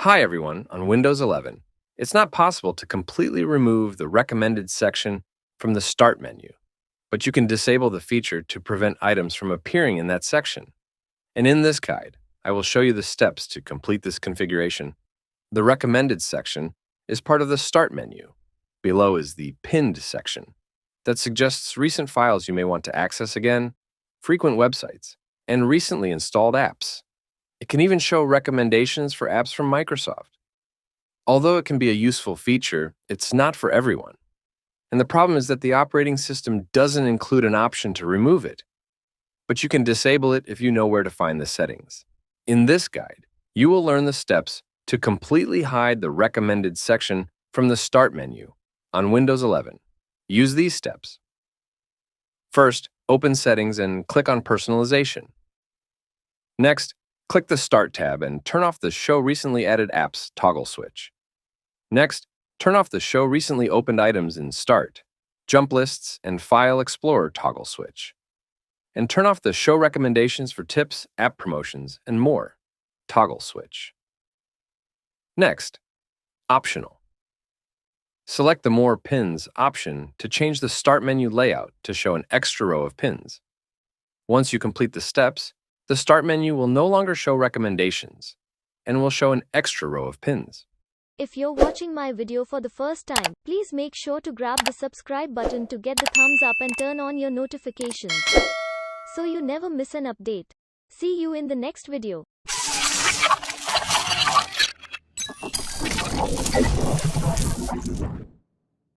Hi everyone, on Windows 11, it's not possible to completely remove the recommended section from the Start menu, but you can disable the feature to prevent items from appearing in that section. And in this guide, I will show you the steps to complete this configuration. The Recommended section is part of the Start menu. Below is the Pinned section that suggests recent files you may want to access again, frequent websites, and recently installed apps. It can even show recommendations for apps from Microsoft. Although it can be a useful feature, it's not for everyone. And the problem is that the operating system doesn't include an option to remove it. But you can disable it if you know where to find the settings. In this guide, you will learn the steps to completely hide the recommended section from the Start menu on Windows 11. Use these steps. First, open Settings and click on Personalization. Next, click the Start tab and turn off the Show Recently Added Apps toggle switch. Next, turn off the Show Recently Opened Items in Start, Jump Lists, and File Explorer toggle switch. And turn off the Show Recommendations for Tips, App Promotions, and More toggle switch. Next, Optional. Select the More Pins option to change the Start menu layout to show an extra row of pins. Once you complete the steps, the Start menu will no longer show recommendations and will show an extra row of pins. If you're watching my video for the first time, please make sure to grab the subscribe button to get the thumbs up and turn on your notifications so you never miss an update. See you in the next video.